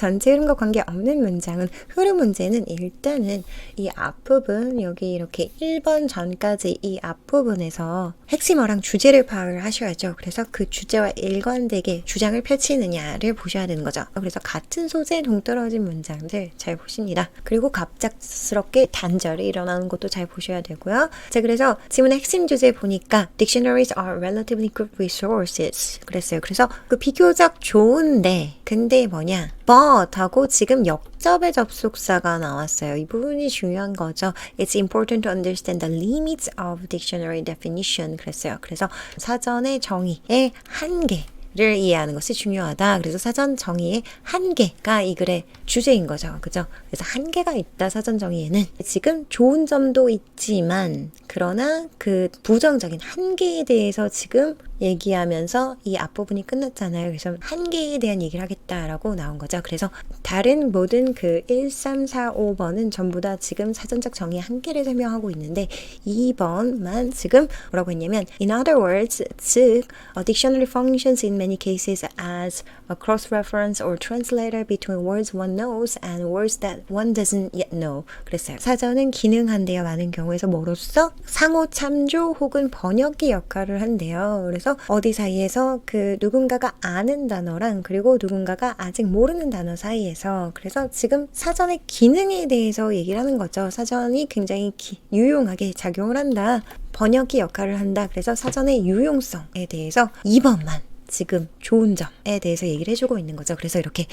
전체 흐름과 관계없는 문장은 흐름 문제는 일단은 이 앞부분 여기 이렇게 1번 전까지 이 앞부분에서 핵심어랑 주제를 파악을 하셔야죠. 그래서 그 주제와 일관되게 주장을 펼치느냐를 보셔야 되는 거죠. 그래서 같은 소재 동떨어진 문장들 잘 보십니다. 그리고 갑작스럽게 단절이 일어나는 것도 잘 보셔야 되고요. 자, 그래서 지문의 핵심 주제 보니까 Dictionaries are relatively good resources 그랬어요. 그래서 그 비교적 좋은데 근데 뭐냐 but 하고 지금 역접의 접속사가 나왔어요. 이 부분이 중요한 거죠. It's important to understand the limits of dictionary definition 그랬어요. 그래서 사전의 정의의 한계 를 이해하는 것이 중요하다. 그래서 사전 정의의 한계가 이 글의 주제인 거죠. 그죠? 그래서 한계가 있다. 사전 정의에는 지금 좋은 점도 있지만 그러나 그 부정적인 한계에 대해서 지금 얘기하면서 이 앞부분이 끝났잖아요. 그래서 한계에 대한 얘기를 하겠다라고 나온 거죠. 그래서 다른 모든 그 1, 3, 4, 5번은 전부 다 지금 사전적 정의의 한계를 설명하고 있는데 2번만 지금 뭐라고 했냐면 In other words, 즉 dictionary functions in many cases as a cross-reference or translator between words one knows and words that one doesn't yet know. 그랬어요. 사전은 기능한대요. 많은 경우에서 뭐로써? 상호 참조 혹은 번역기 역할을 한대요. 그래서 어디 사이에서 그 누군가가 아는 단어랑 그리고 누군가가 아직 모르는 단어 사이에서 그래서 지금 사전의 기능에 대해서 얘기를 하는 거죠. 사전이 굉장히 유용하게 작용을 한다. 번역기 역할을 한다. 그래서 사전의 유용성에 대해서 2번만 지금 좋은 점에 대해서 얘기를 해주고 있는 거죠. 그래서 이렇게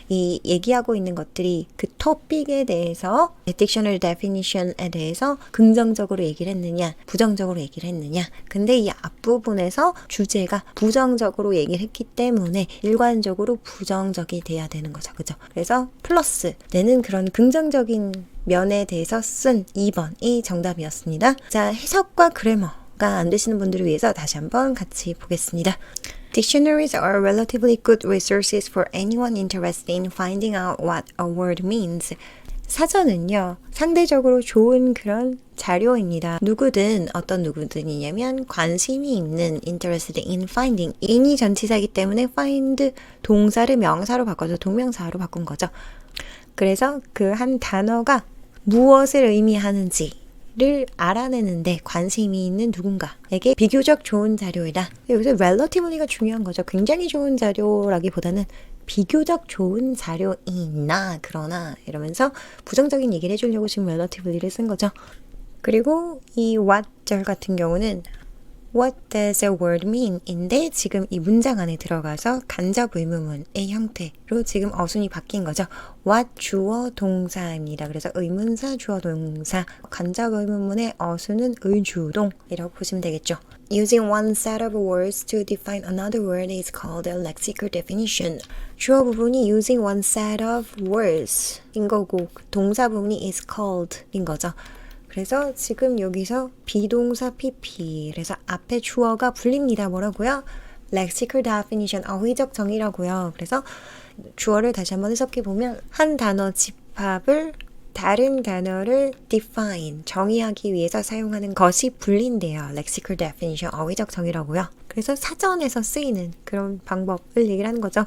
이 얘기하고 있는 것들이 그 토픽에 대해서 dictionary definition에 대해서 긍정적으로 얘기를 했느냐 부정적으로 얘기를 했느냐 근데 이 앞부분에서 주제가 부정적으로 얘기를 했기 때문에 일관적으로 부정적이 돼야 되는 거죠. 그죠? 그래서 플러스 내는 그런 긍정적인 면에 대해서 쓴 2번이 정답이었습니다. 자, 해석과 그래머가 안 되시는 분들을 위해서 다시 한번 같이 보겠습니다. Dictionaries are relatively good resources for anyone interested in finding out what a word means. 사전은요, 상대적으로 좋은 그런 자료입니다. 누구든, 어떤 누구든이냐면 관심이 있는 interested in finding. in이 전치사이기 때문에 find 동사를 명사로 바꿔서 동명사로 바꾼 거죠. 그래서 그 한 단어가 무엇을 의미하는지 를 알아내는데 관심이 있는 누군가에게 비교적 좋은 자료이다. 여기서 relativaly가 중요한 거죠. 굉장히 좋은 자료라기보다는 비교적 좋은 자료이나 그러나 이러면서 부정적인 얘기를 해주려고 지금 relativaly를 쓴 거죠. 그리고 이 what 절 같은 경우는 What does a word mean? 인데 지금 이 문장 안에 들어가서 간접 의문문의 형태로 지금 어순이 바뀐 거죠. What 주어 동사입니다. 그래서 의문사 주어 동사 간접 의문문의 어순은 의주동이라고 보시면 되겠죠. Using one set of words to define another word is called a lexical definition. 주어 부분이 using one set of words 인 거고 동사 부분이 is called 인 거죠. 그래서 지금 여기서 비동사 PP 그래서 앞에 주어가 불립니다. 뭐라고요? lexical definition 어휘적 정의라고요. 그래서 주어를 다시 한번 해석해 보면 한 단어 집합을 다른 단어를 define 정의하기 위해서 사용하는 것이 불린대요. lexical definition 어휘적 정의라고요. 그래서 사전에서 쓰이는 그런 방법을 얘기를 하는 거죠.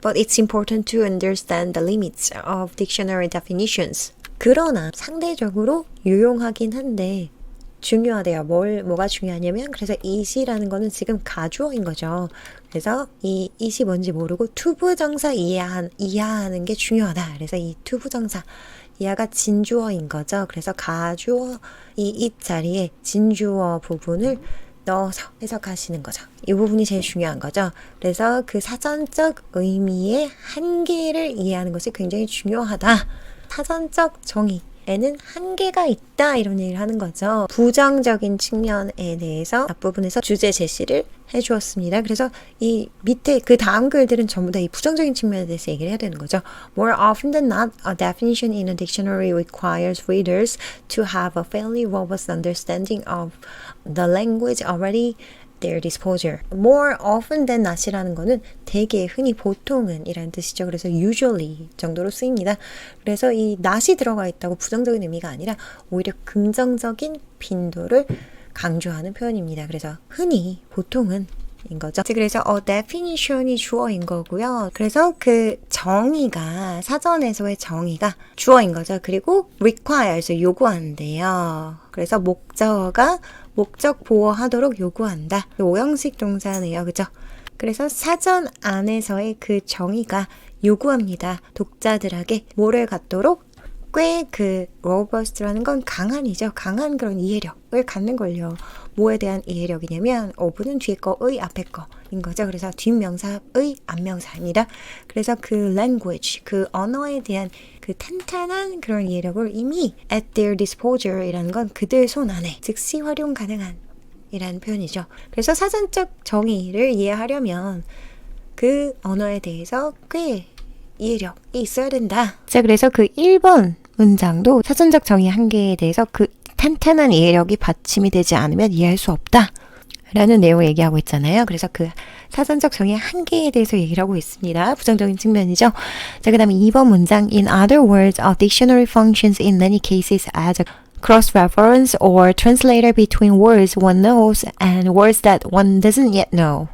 But it's important to understand the limits of dictionary definitions. 그러나 상대적으로 유용하긴 한데 중요하대요. 뭐가 중요하냐면 그래서 it이라는 거는 지금 가주어인 거죠. 그래서 이 it이 뭔지 모르고 투부정사 이해하는 게 중요하다. 그래서 이 투부정사 이하가 진주어인 거죠. 그래서 가주어 이 it 자리에 진주어 부분을 넣어서 해석하시는 거죠. 이 부분이 제일 중요한 거죠. 그래서 그 사전적 의미의 한계를 이해하는 것이 굉장히 중요하다. 사전적 정의에는 한계가 있다 이런 얘기를 하는 거죠. 부정적인 측면에 대해서 앞부분에서 주제 제시를 해주었습니다. 그래서 이 밑에 그 다음 글들은 전부 다 이 부정적인 측면에 대해서 얘기를 해야 되는 거죠. More often than not, a definition in a dictionary requires readers to have a fairly robust understanding of the language already their disposal. More often than not이라는 거는 되게 흔히 보통은 이라는 뜻이죠. 그래서 usually 정도로 쓰입니다. 그래서 이 not이 들어가 있다고 부정적인 의미가 아니라 오히려 긍정적인 빈도를 강조하는 표현입니다. 그래서 흔히 보통은 거죠. 그래서 definition이 주어인 거고요. 그래서 그 정의가 사전에서의 정의가 주어인 거죠. 그리고 requires 요구한대요. 그래서 목적어가 목적 보호하도록 요구한다. 오형식 동사네요. 그죠? 그래서 사전 안에서의 그 정의가 요구합니다. 독자들에게 뭐를 갖도록? 꽤 그 robust라는 건 강한이죠. 강한 그런 이해력을 갖는 걸요. 뭐에 대한 이해력이냐면 of는 뒤에 거의 앞에 거인 거죠. 그래서 뒷명사의 앞명사입니다. 그래서 그 language, 그 언어에 대한 그 탄탄한 그런 이해력을 이미 at their disposal이라는 건 그들 손 안에 즉시 활용 가능한 이라는 표현이죠. 그래서 사전적 정의를 이해하려면 그 언어에 대해서 꽤 이해력이 있어야 된다. 자, 그래서 그 1번 문장도 사전적 정의 한계에 대해서 그 탄탄한 이해력이 받침이 되지 않으면 이해할 수 없다. 라는 내용을 얘기하고 있잖아요. 그래서 그 사전적 정의 한계에 대해서 얘기를 하고 있습니다. 부정적인 측면이죠. 자, 그 다음에 2번 문장 In other words, a dictionary functions in many cases as a cross-reference or translator between words one knows and words that one doesn't yet know.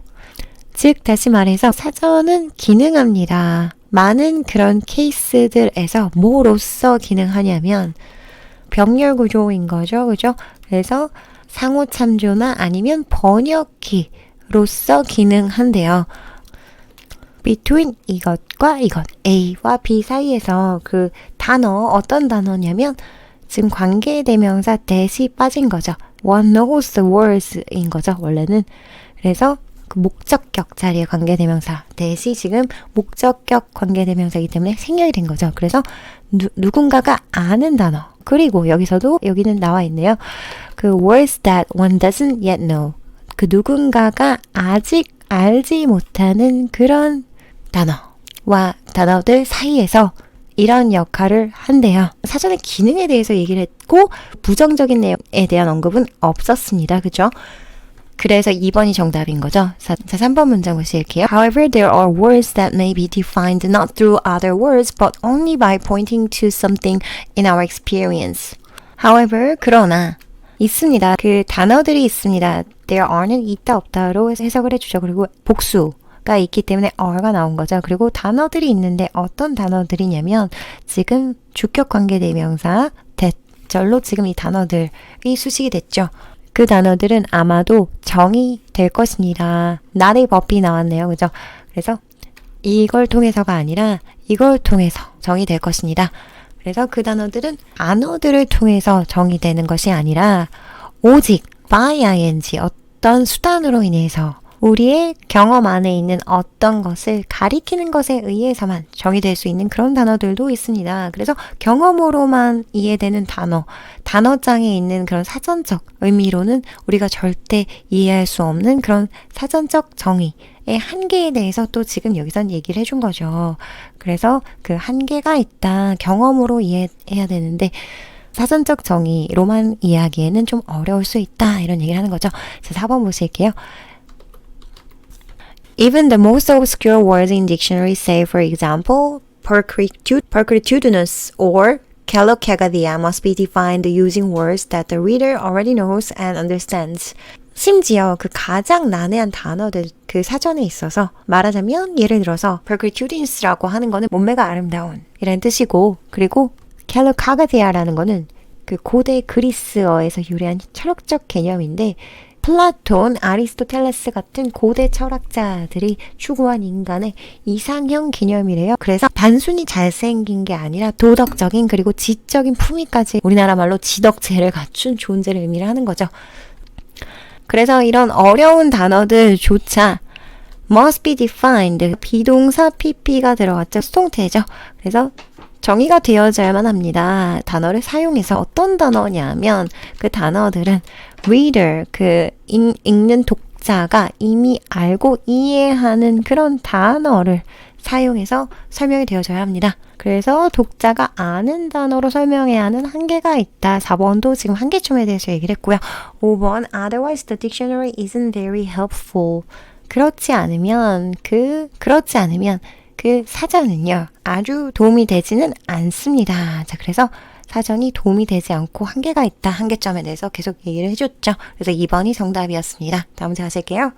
즉, 다시 말해서 사전은 기능합니다. 많은 그런 케이스들에서 뭐로서 기능하냐면 병렬 구조인 거죠. 그죠? 그래서 상호 참조나 아니면 번역기로서 기능한대요. between 이것과 이것, A와 B 사이에서 그 단어, 어떤 단어냐면 지금 관계대명사 that이 빠진 거죠. One knows the words인 거죠. 원래는. 그래서 그 목적격 자리에 관계대명사 that이 지금 목적격 관계대명사이기 때문에 생략이 된 거죠. 그래서 누군가가 아는 단어. 그리고 여기서도 여기는 나와 있네요. 그 words that one doesn't yet know. 그 누군가가 아직 알지 못하는 그런 단어와 단어들 사이에서 이런 역할을 한대요. 사전에 기능에 대해서 얘기를 했고 부정적인 내용에 대한 언급은 없었습니다. 그죠? 그래서 2번이 정답인 거죠. 자, 3번 문장 보실게요. However, there are words that may be defined not through other words but only by pointing to something in our experience. However, 그러나 있습니다. 그 단어들이 있습니다. There are는 있다 없다로 해석을 해주죠. 그리고 복수가 있기 때문에 are가 나온 거죠. 그리고 단어들이 있는데 어떤 단어들이냐면 지금 주격 관계대명사 that절로 지금 이 단어들이 수식이 됐죠. 그 단어들은 아마도 정의 될 것입니다. not a 법이 나왔네요. 그죠? 그래서 이걸 통해서가 아니라 이걸 통해서 정의될 것입니다. 그래서 그 단어들은 단어들을 통해서 정의되는 것이 아니라 오직 by ing 어떤 수단으로 인해서 우리의 경험 안에 있는 어떤 것을 가리키는 것에 의해서만 정의될 수 있는 그런 단어들도 있습니다. 그래서 경험으로만 이해되는 단어장에 있는 그런 사전적 의미로는 우리가 절대 이해할 수 없는 그런 사전적 정의의 한계에 대해서 또 지금 여기선 얘기를 해준 거죠. 그래서 그 한계가 있다. 경험으로 이해해야 되는데 사전적 정의로만 이해하기에는 좀 어려울 수 있다. 이런 얘기를 하는 거죠. 자, 4번 보실게요. Even the most obscure words in dictionaries say, for example, pulchritudinous or Calocagadea must be defined using words that the reader already knows and understands. 심지어 그 가장 난해한 단어들 그 사전에 있어서 말하자면 예를 들어서 pulchritudinous라고 하는 거는 몸매가 아름다운 이라는 뜻이고 그리고 Calocagadea라는 거는 그 고대 그리스어에서 유래한 철학적 개념인데 플라톤, 아리스토텔레스 같은 고대 철학자들이 추구한 인간의 이상형 개념이래요. 그래서 단순히 잘생긴 게 아니라 도덕적인 그리고 지적인 품위까지 우리나라 말로 지덕재를 갖춘 존재를 의미를 하는 거죠. 그래서 이런 어려운 단어들조차 must be defined, 비동사 pp가 들어갔죠. 수동태죠. 그래서 정의가 되어져야만 합니다. 단어를 사용해서 어떤 단어냐면 그 단어들은 reader, 그 읽는 독자가 이미 알고 이해하는 그런 단어를 사용해서 설명이 되어져야 합니다. 그래서 독자가 아는 단어로 설명해야 하는 한계가 있다. 4번도 지금 한계점에 대해서 얘기를 했고요. 5번 Otherwise the dictionary isn't very helpful. 그렇지 않으면 그 사전은요 아주 도움이 되지는 않습니다. 자, 그래서 사전이 도움이 되지 않고 한계가 있다. 한계점에 대해서 계속 얘기를 해줬죠. 그래서 2번이 정답이었습니다. 다음 문제 가실게요.